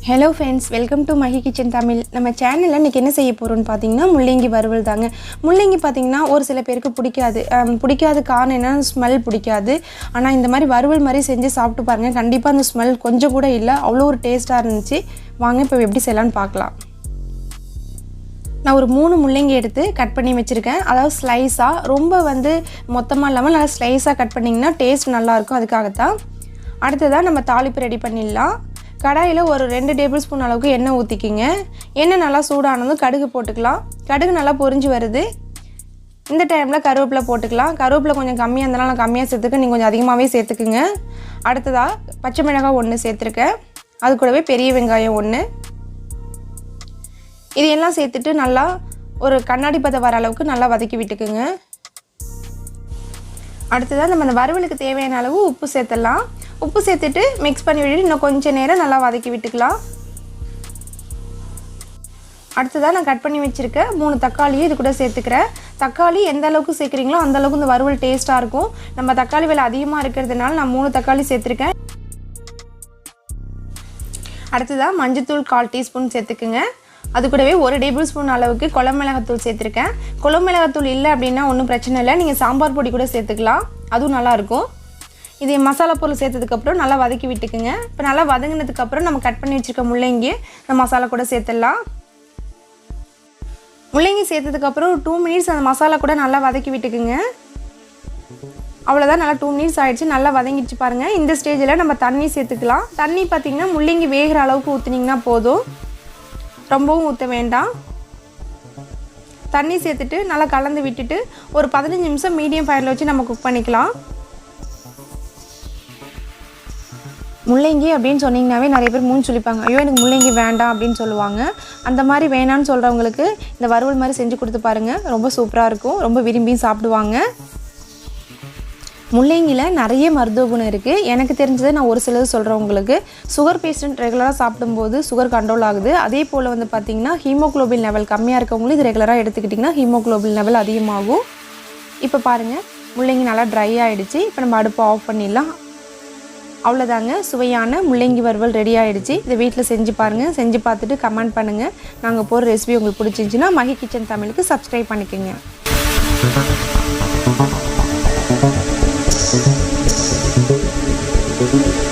Hello friends, welcome to Mahi Kitchen Tamil. நம்ம சேனல்ல இன்னைக்கு என்ன செய்ய போறோம்னு பாத்தீங்கன்னா முள்ளங்கி வறுவல் தாங்க. முள்ளங்கி பாத்தீங்கன்னா ஒரு சில பேருக்கு பிடிக்காது காரணம் என்னன்னா ஸ்மெல் பிடிக்காது. ஆனா இந்த மாதிரி வறுவல் மாதிரி செஞ்சு சாப்பிட்டு பாருங்க. கண்டிப்பா அந்த ஸ்மெல் கொஞ்சம் கூட இல்ல. அவ்வளவு ஒரு டேஸ்டா இருந்துச்சு. வாங்க இப்போ எப்படி செய்யலாம்னு பார்க்கலாம். நான் ஒரு 3 முள்ளங்கி எடுத்து கட் பண்ணி வச்சிருக்கேன். அதாவது ஸ்லைஸா ரொம்ப மொத்தமா இல்லாம நல்லா ஸ்லைஸா கட் பண்ணீங்கன்னா டேஸ்ட் நல்லா இருக்கும். அதுக்காக தான். அடுத்ததா நம்ம தாளிப்பு ரெடி பண்ணிடலாம். கடாயில ஒரு 2 டேபிள் ஸ்பூன் அளவுக்கு எண்ணெய் ஊத்திக்கிங்க. எண்ணெய் நல்லா சூடானதும் கடுகு போட்டுக்கலாம். கடுகு நல்லா பொரிஞ்சு வருது. இந்த டைம்ல கருவேப்பிலை போட்டுக்கலாம். கருவேப்பிலை கொஞ்சம் கம்மியா இருந்தாலும் நான் கம்மியா சேர்த்துக்க, நீங்க கொஞ்சம் அதிகமாவே சேர்த்துக்குங்க. அடுத்ததா பச்சை மிளகாய் 1 சேர்த்திருக்கேன். அது கூடவே பெரிய வெங்காயம் 1. இதெல்லாம் சேர்த்துட்டு நல்லா ஒரு கண்ணாடி பதம் வர அளவுக்கு நல்லா வதக்கி விட்டுக்குங்க. அடுத்ததா நம்ம அந்த வறுவலுக்கு தேவையான அளவு உப்பு சேர்த்தலாம். உப்பு சேர்த்துட்டு மிக்ஸ் பண்ணி விட்டுட்டு இன்னும் கொஞ்சம் நேரம் நல்லா வதக்கி விட்டுக்கலாம். அடுத்ததா நான் கட் பண்ணி வச்சிருக்க 3 தக்காளியை இது கூட சேர்த்துக்கிறேன். தக்காளி எந்த அளவுக்கு சேர்க்குறீங்களோ அந்த அளவுக்கு இந்த வறுவல் டேஸ்ட்டாக இருக்கும். நம்ம தக்காளி விலை அதிகமாக இருக்கிறதுனால நான் 3 தக்காளி சேர்த்துருக்கேன். அடுத்ததா மஞ்சத்தூள் 1/4 டீஸ்பூன் சேர்த்துக்குங்க. அது கூடவே 1 டேபிள் ஸ்பூன் அளவுக்கு குழம்பு மிளகாத்தூள் சேர்த்துருக்கேன். குழம்பு மிளகாத்தூள் இல்லை அப்படின்னா ஒன்றும் பிரச்சனை இல்லை, நீங்கள் சாம்பார் பொடி கூட சேர்த்துக்கலாம், அதுவும் நல்லாயிருக்கும். இது மசாலா பொருள் சேர்த்ததுக்கப்புறம் நல்லா வதக்கி விட்டுக்குங்க. இப்போ நல்லா வதங்கினதுக்கப்புறம் நம்ம கட் பண்ணி வச்சுருக்க முள்ளங்கி இந்த மசாலா கூட சேர்த்துடலாம். முள்ளங்கி சேர்த்ததுக்கப்புறம் ஒரு 2 மினிட்ஸ் அந்த மசாலா கூட நல்லா வதக்கி விட்டுக்குங்க. அவ்வளோதான், நல்லா 2 மினிட்ஸ் ஆகிடுச்சு. நல்லா வதங்கிடுச்சு பாருங்கள். இந்த ஸ்டேஜில் நம்ம தண்ணி சேர்த்துக்கலாம். தண்ணி பார்த்திங்கன்னா முள்ளங்கி வேகிற அளவுக்கு ஊற்றுனீங்கன்னா போதும், ரொம்பவும் ஊற்ற வேண்டாம். தண்ணி சேர்த்துட்டு நல்லா கலந்து விட்டுட்டு ஒரு 15 நிமிஷம் மீடியம் ஃபயரில் வச்சு நம்ம குக் பண்ணிக்கலாம். முள்ளங்கி அப்படின்னு சொன்னீங்கன்னாவே நிறைய பேர் மூஞ்சி சுளிப்பாங்க, ஐயோ எனக்கு முள்ளங்கி வேண்டாம் அப்படின்னு சொல்லுவாங்க. அந்த மாதிரி வேணான்னு சொல்கிறவங்களுக்கு இந்த வறுவல் மாதிரி செஞ்சு கொடுத்து பாருங்கள், ரொம்ப சூப்பராக இருக்கும், ரொம்ப விரும்பி சாப்பிடுவாங்க. முள்ளங்கியில் நிறைய மருத்துவ குணம் இருக்குது. எனக்கு தெரிஞ்சதை நான் ஒரு சிலது சொல்கிறேன் உங்களுக்கு. சுகர் பேஷண்ட் ரெகுலராக சாப்பிடும்போது சுகர் கண்ட்ரோல் ஆகுது. அதே போல் பார்த்திங்கன்னா ஹீமோக்ளோபின் லெவல் கம்மியாக இருக்கவங்களும் இது ரெகுலராக எடுத்துக்கிட்டிங்கன்னா ஹீமோக்ளோபின் லெவல் அதிகமாகும். இப்போ பாருங்கள், முள்ளங்கி நல்லா ட்ரை ஆகிடுச்சு. இப்போ நம்ம அடுப்பை ஆஃப் பண்ணிடலாம். அவ்வளோதாங்க, சுவையான முள்ளங்கி வறுவல் ரெடி ஆகிடுச்சு. இதை வீட்டில் செஞ்சு பாருங்கள். செஞ்சு பார்த்துட்டு கமெண்ட் பண்ணுங்கள். நாங்கள் போகிற ரெசிபி உங்களுக்கு பிடிச்சிருந்துச்சின்னா மஹி கிச்சன் தமிழுக்கு சப்ஸ்கிரைப் பண்ணிக்கோங்க. Thank you.